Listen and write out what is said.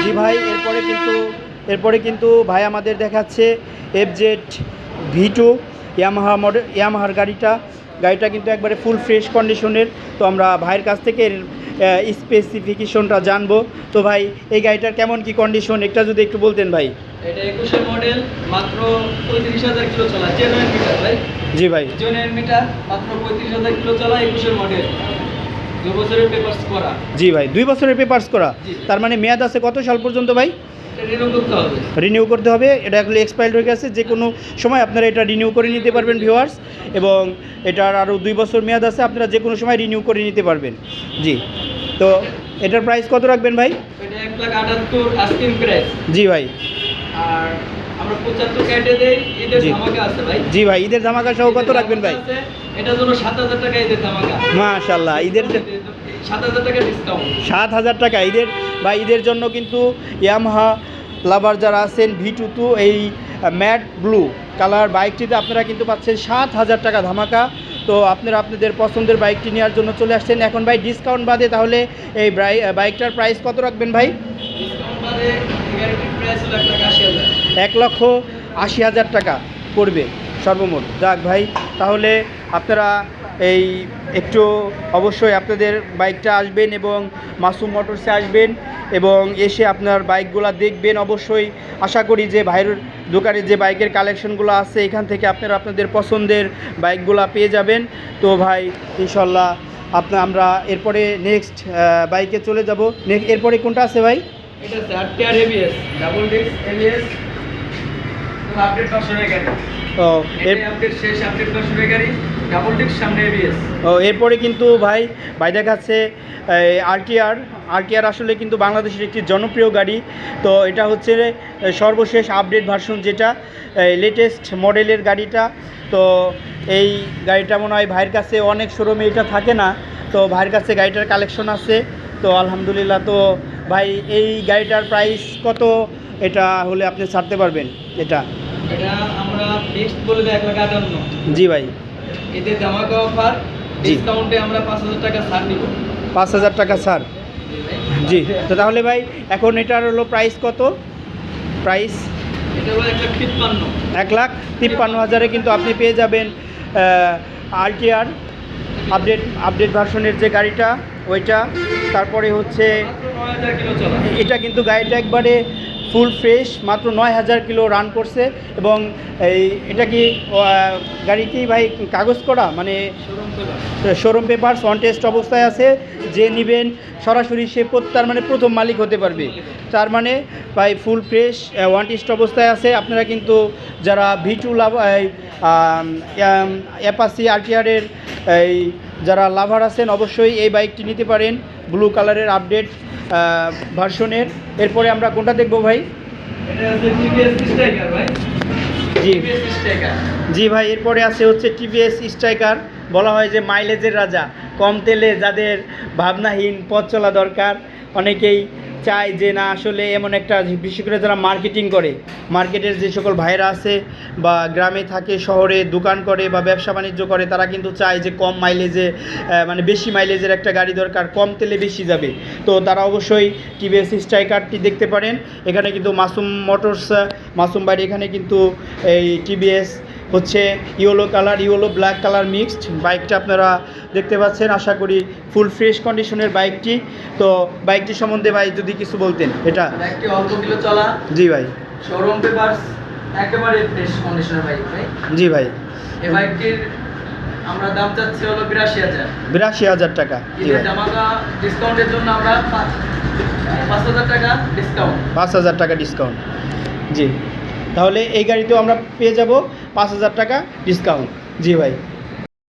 জি ভাই, এরপরে কিন্তু ভাই আমাদের দেখাচ্ছে FZ V2 ইয়ামাহার গাড়িটা কিন্তু একবারে ফুল ফ্রেশ কন্ডিশনের। তো আমরা ভাইয়ের কাছ থেকে এর স্পেসিফিকেশনটা জানবো। তো ভাই, এই গাড়িটার কেমন কি কন্ডিশন একটা যদি একটু বলতেন ভাই। এটা 21 মডেল, মাত্র 35,000 কিলো চলা, জেনুইন মিটার ভাই। জি ভাই, জেনুইন মিটার, মাত্র 35,000 কিলো চলা, 21 মডেল, 2 বছরের পেপারস করা। জি ভাই, 2 বছরের পেপারস করা। তার মানে মেয়াদ আছে কত সাল পর্যন্ত ভাই? রিনিউ করতে হবে। এটা এগুলো এক্সপায়ার্ড হয়ে গেছে, যে কোনো সময় আপনারা এটা রিনিউ করে নিতে পারবেন ভিউয়ার্স, এবং এটার আরও 2 বছর মেয়াদ আছে, আপনারা যে কোনো সময় রিনিউ করে নিতে পারবেন। জি, তো এটার প্রাইস কত রাখবেন ভাই? এটা 1,78,000 আস্কিং প্রাইস। জি ভাই, আর আমরা 75 কেটে দেই, ঈদের ধামাকা আছে ভাই। জি ভাই, ঈদের ধামাকা সহ কত রাখবেন ভাই? এটার জন্য 7,000 টাকা ঈদের ধামাকা। মাশাআল্লাহ, ঈদের 7,000 টাকা ডিসকাউন্ট। 7,000 টাকা ঈদের। বা ঈদের জন্য কিন্তু ইয়ামাহা লাভার যারা আছেন V2 এই ম্যাট ব্লু কালার বাইকটিতে আপনারা কিন্তু পাচ্ছেন 7,000 টাকা ধামাকা। তো আপনারা আপনাদের পছন্দের বাইকটি নেওয়ার জন্য চলে আসছেন। এখন ভাই ডিসকাউন্ট বাদে তাহলে এই বাইকটার প্রাইস কত রাখবেন ভাই? ডিসকাউন্ট বাদে গাড়িটির প্রাইস হলো 1,80,000। 1,80,000 টাকা পড়বে সর্বমোট। যাক ভাই, তাহলে আপনারা এই একটু অবশ্যই আপনাদের বাইকটা আসবেন এবং মাসুম মোটরসে আসবেন এবং এসে আপনার বাইকগুলো দেখবেন। অবশ্যই আশা করি যে ভাইয়ের দোকানে যে বাইকের কালেকশনগুলো আছে এখান থেকে আপনারা আপনাদের পছন্দের বাইকগুলো পেয়ে যাবেন। তো ভাই ইনশাল্লাহ আমরা এরপরে নেক্সট বাইকে চলে যাব। এরপরে কোনটা আছে ভাই? এটা আছে RTR ABS, double disc ABS, update ভার্সনের গাড়ি। আপডেট শেষ, আপডেট ভার্সনের গাড়ি, ডাবল ডিস্ক, সামনে ABS। এরপরে কিন্তু ভাই দেখাচ্ছে RTR আসলে কিন্তু বাংলাদেশের একটি জনপ্রিয় গাড়ি। তো এটা হচ্ছে সর্বশেষ আপডেট ভার্সন, যেটা লেটেস্ট মডেলের গাড়িটা। তো এই গাড়িটা মনে হয় ভাইয়ের কাছে অনেক শোরুমে এটা থাকে না, তো ভাইয়ের কাছে গাড়িটার কালেকশন আছে। তো আলহামদুলিল্লাহ। তো ভাই, এই গাড়িটার প্রাইস কত এটা হলে আপনি ছাড়তে পারবেন? এটা আমরা ফিক্সড বলে দেই 1,58,000। জি ভাই, এতে ধামাকা অফার, ডিসকাউন্টে আমরা 5,000 টাকা ছাড় দিব। 5,000 টাকা ছাড়। জি, তো তাহলে ভাই এখন এটার হলো প্রাইস কত? প্রাইস এটা হলো 1,53,000। 1,53,000-এ কিন্তু আপনি পেয়ে যাবেন RTR আপডেট ভার্সনের যে গাড়িটা ওইটা। তারপরে হচ্ছে 9,000 কিলো চলা। এটা কিন্তু গাড়িটা একবারে ফুল ফ্রেশ, মাত্র 9,000 কিলো রান করছে। এবং এটা কি গাড়ি কি ভাই কাগজ করা, মানে শোরুম পেপারস অন টেস্ট অবস্থায় আছে? যে নেবেন সরাসরি সে তার মানে প্রথম মালিক হতে পারবে। তার মানে ভাই ফুল ফ্রেশ ওয়ান টেস্ট অবস্থায় আছে। আপনারা কিন্তু যারা V2 অ্যাপাচি RTR-এর যারা লাভার আছেন অবশ্যই এই বাইকটি নিতে পারেন, ব্লু কালারের আপডেট ভার্সনের। এরপরে আমরা কোনটা দেখবো ভাই? এটা হচ্ছে TVS স্ট্রাইকার ভাই। জি TVS স্ট্রাইকার। জি ভাই, এরপরে আছে হচ্ছে TVS স্ট্রাইকার। বলা হয় যে মাইলেজের রাজা, কম তেলে যাদের ভাবনাহীন পথ চলা দরকার। অনেকেই চায় যে না আসলে এমন একটা, বিশেষ করে যারা মার্কেটিং করে, মার্কেটের যে সকল ভাইরা আছে বা গ্রামে থাকে, শহরে দোকান করে বা ব্যবসা বাণিজ্য করে, তারা কিন্তু চায় যে কম মাইলেজে মানে বেশি মাইলেজের একটা গাড়ি দরকার, কম তেলে বেশি যাবে। তো তারা অবশ্যই TVS স্ট্রাইকারটি দেখতে পারেন। এখানে কিন্তু মাসুম মোটরস, মাসুম বাড়ি, এখানে কিন্তু এই TVS হচ্ছে yellow colour, yellow black colour mixed বাইকটা আপনারা দেখতে পাচ্ছেন। আশা করি ফুল ফ্রেশ কন্ডিশনের বাইকটি। তো বাইকটি সম্বন্ধে ভাই যদি কিছু বলতেন। এটা একটি অল্প কিলো চলা। জি ভাই, শোরুম পেপারস, একেবারে ফ্রেশ কন্ডিশনের বাইক ভাই। জি ভাই, এই বাইকটির আমরা দাম চাচ্ছি হলো 82,000। 82,000 টাকা। জি ভাই, ধামাকা ডিসকাউন্টের জন্য আমরা 5,000 টাকা ডিসকাউন্ট। 5,000 টাকা ডিসকাউন্ট। জি, তাহলে এই গাড়িতেও আমরা পেয়ে যাব 5,000 টাকা ডিসকাউন্ট। জি ভাই।